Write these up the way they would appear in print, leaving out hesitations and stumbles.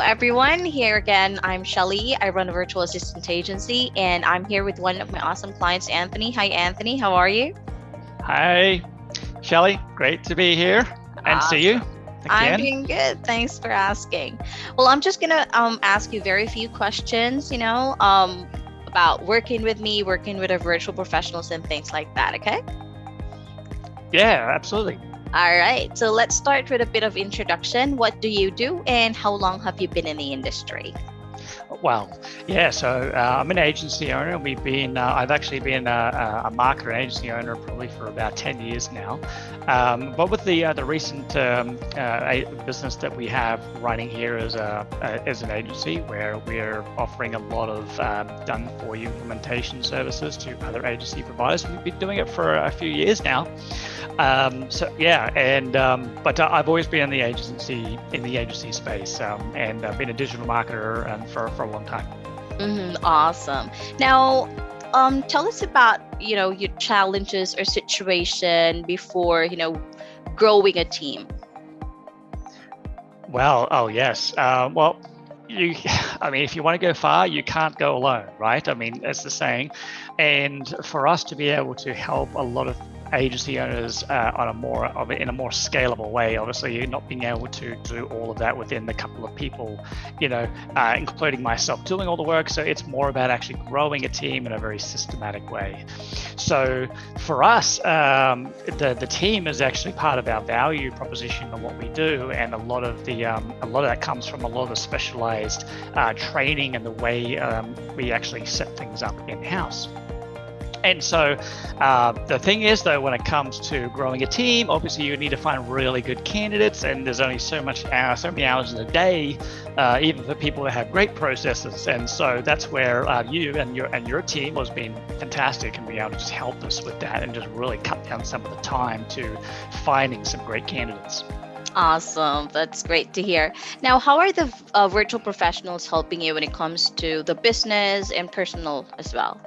everyone. Here again, I'm Shelly. I run a virtual assistant agency, and I'm here with one of my awesome clients, Anthony. Hi, Anthony. How are you? Hi, Shelly. Great to be here and see you I'm again. doing good. Thanks for asking. Well, I'm just gonna ask you very few questions, about working with me, working with our virtual professionals and things like that, okay? Yeah, absolutely. All right. So let's start with a bit of introduction. What do you do and how long have you been in the industry? Well, yeah, so I'm an agency owner. I've actually been a marketer and agency owner probably for about 10 years now. But with the recent business that we have running here as an agency, where we're offering a lot of done-for-you implementation services to other agency providers, we've been doing it for a few years now. But I've always been in the agency space, and I've been a digital marketer for a long time. Awesome. Now, tell us about, your challenges or situation before, growing a team. Well, oh yes. If you want to go far, you can't go alone, right? I mean, that's the saying. And for us to be able to help a lot of agency owners in a more scalable way, obviously you're not being able to do all of that within the couple of people, including myself doing all the work. So it's more about actually growing a team in a very systematic way. So for us, the team is actually part of our value proposition of what we do, and a lot of that comes from a lot of the specialized training and the way we actually set things up in-house. And so the thing is, though, when it comes to growing a team, obviously you need to find really good candidates, and there's only so many hours in a day, even for people that have great processes. And so that's where you and your team has been fantastic and being able to just help us with that and just really cut down some of the time to finding some great candidates. Awesome. That's great to hear. Now, how are the virtual professionals helping you when it comes to the business and personal as well?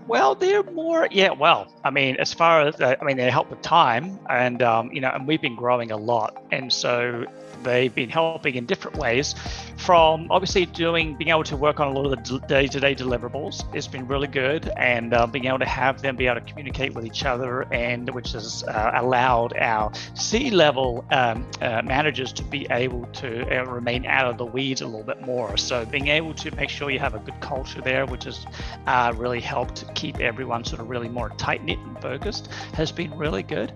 Well, they're more, yeah. Well, I mean, as far as they help with time, and and we've been growing a lot, and so they've been helping in different ways. From obviously being able to work on a lot of the day-to-day deliverables has been really good, and being able to have them be able to communicate with each other, and which has allowed our C-level managers to be able to remain out of the weeds a little bit more. So being able to make sure you have a good culture there, which has really helped keep everyone sort of really more tight-knit and focused, has been really good.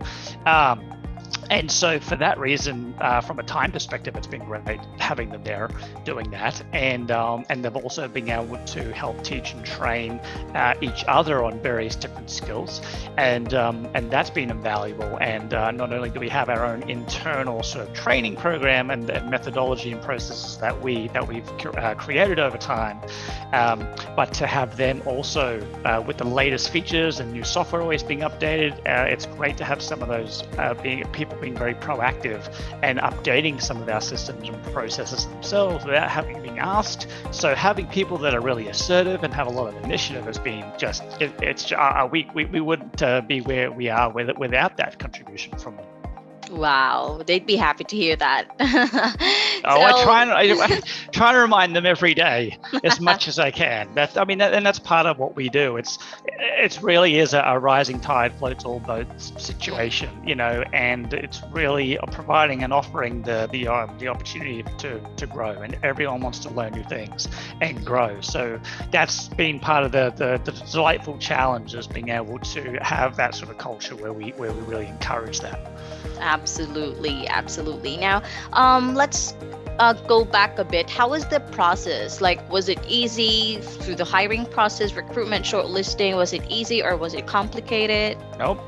And so for that reason, from a time perspective, it's been great having them there doing that. And they've also been able to help teach and train each other on various different skills. And that's been invaluable. And not only do we have our own internal sort of training program and methodology and processes that we've created over time, but to have them also with the latest features and new software always being updated, it's great to have some of those people being very proactive and updating some of our systems and processes themselves without having been asked. So having people that are really assertive and have a lot of initiative has been we wouldn't be where we are without that contribution from them. Wow, they'd be happy to hear that. I try to remind them every day as much as I can. And that's part of what we do. It really is a rising tide floats all boats situation, and it's really providing and offering the opportunity to grow, and everyone wants to learn new things and grow. So that's been part of the delightful challenge, is being able to have that sort of culture where we really encourage that. Absolutely. Now, let's go back a bit. How was the process? Like, was it easy through the hiring process, recruitment, shortlisting? Was it easy or was it complicated? Nope.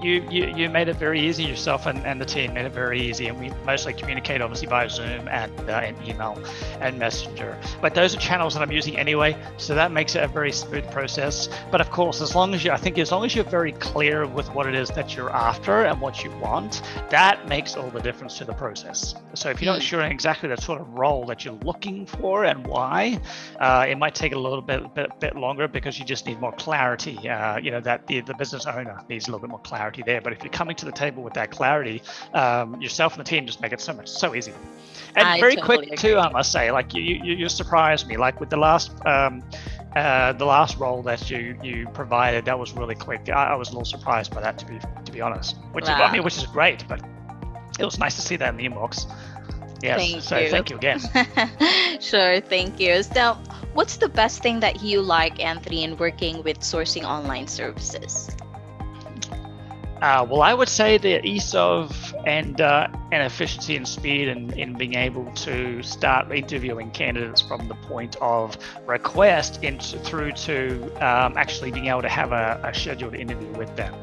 You made it very easy yourself, and the team made it very easy. And we mostly communicate obviously via Zoom and email and Messenger. But those are channels that I'm using anyway, so that makes it a very smooth process. But of course, as long as you're very clear with what it is that you're after and what you want, that makes all the difference to the process. So if you're not sure knowing exactly the sort of role that you're looking for and why, it might take a little bit longer because you just need more clarity. That the business owner needs a little bit more clarity there. But if you're coming to the table with that clarity, yourself and the team just make it so easy. And I very totally quick too, agree. I must say, like you surprised me, like with the last role that you provided, that was really quick. I was a little surprised by that, to be honest. Wow. Which is great, but it was nice to see that in the inbox. Yes, Thank so you. thank you again. Sure, thank you. So, what's the best thing that you like, Anthony, in working with sourcing online services? Well, I would say the ease of and efficiency and speed in being able to start interviewing candidates from the point of request through to actually being able to have a scheduled interview with them.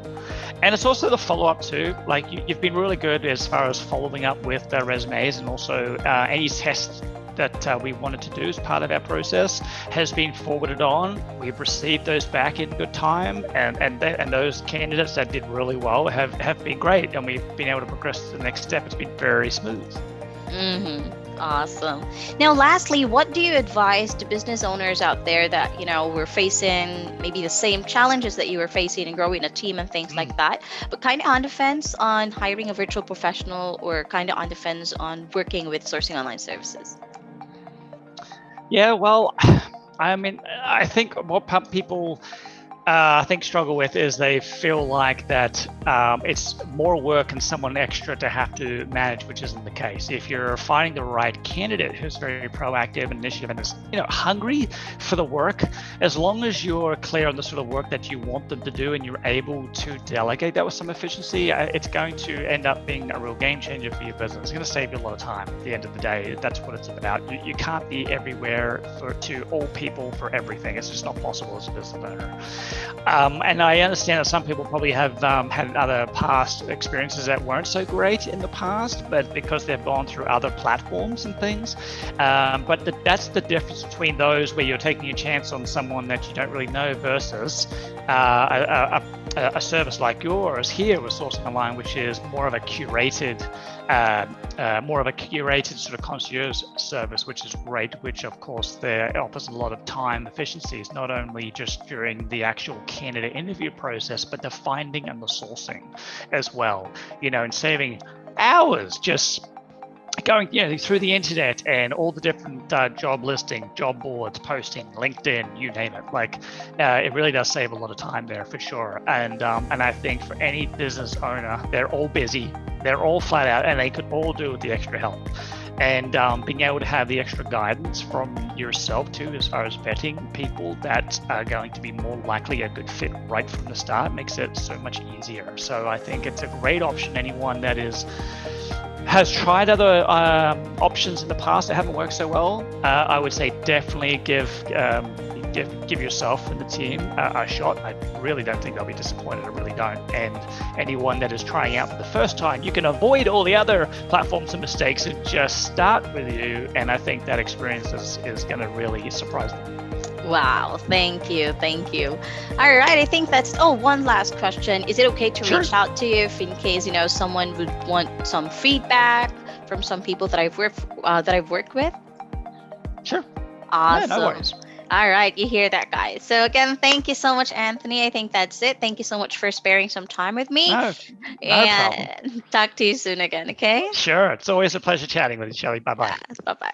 And it's also the follow-up too. Like you've been really good as far as following up with the resumes, and also any tests that we wanted to do as part of our process has been forwarded on. We've received those back in good time, and those candidates that did really well have been great, and we've been able to progress to the next step. It's been very smooth. Awesome. Now, lastly, what do you advise to business owners out there that, were facing maybe the same challenges that you were facing in growing a team and things like that, but kind of on the fence on hiring a virtual professional or kind of on the fence on working with sourcing online services? Yeah, well, I mean, I think what people struggle with is they feel like that it's more work and someone extra to have to manage, which isn't the case. If you're finding the right candidate who's very proactive and initiative and is hungry for the work, as long as you're clear on the sort of work that you want them to do and you're able to delegate that with some efficiency, it's going to end up being a real game changer for your business. It's going to save you a lot of time at the end of the day. That's what it's about. You can't be everywhere to all people for everything. It's just not possible as a business owner. And I understand that some people probably have had other past experiences that weren't so great in the past, but because they've gone through other platforms and things. But that's the difference between those where you're taking a chance on someone that you don't really know versus a service like yours here with Sourcing Online, which is more of a curated sort of concierge service, which is great, which of course there offers a lot of time efficiencies, not only just during the actual candidate interview process, but the finding and the sourcing as well, and saving hours just going through the internet and all the different job listing, job boards, posting, LinkedIn, you name it. Like it really does save a lot of time there for sure. And I think for any business owner, they're all busy, they're all flat out, and they could all do with the extra help. And being able to have the extra guidance from yourself too, as far as vetting people that are going to be more likely a good fit right from the start, makes it so much easier. So I think it's a great option. Anyone that has tried other options in the past that haven't worked so well, I would say definitely give yourself and the team a shot. I really don't think they'll be disappointed. I really don't. And anyone that is trying out for the first time, you can avoid all the other platforms and mistakes and just start with you. And I think that experience is going to really surprise them. Wow, thank you. All right, I think that's one last question. Is it okay to Sure. reach out to you if in case someone would want some feedback from some people that I've worked with? Sure. Awesome. Yeah, no worries. All right, you hear that, guys. So again, thank you so much, Anthony. I think that's it. Thank you so much for sparing some time with me. No problem. And talk to you soon again, okay? Sure. It's always a pleasure chatting with you, Shelley. Bye-bye. Bye-bye.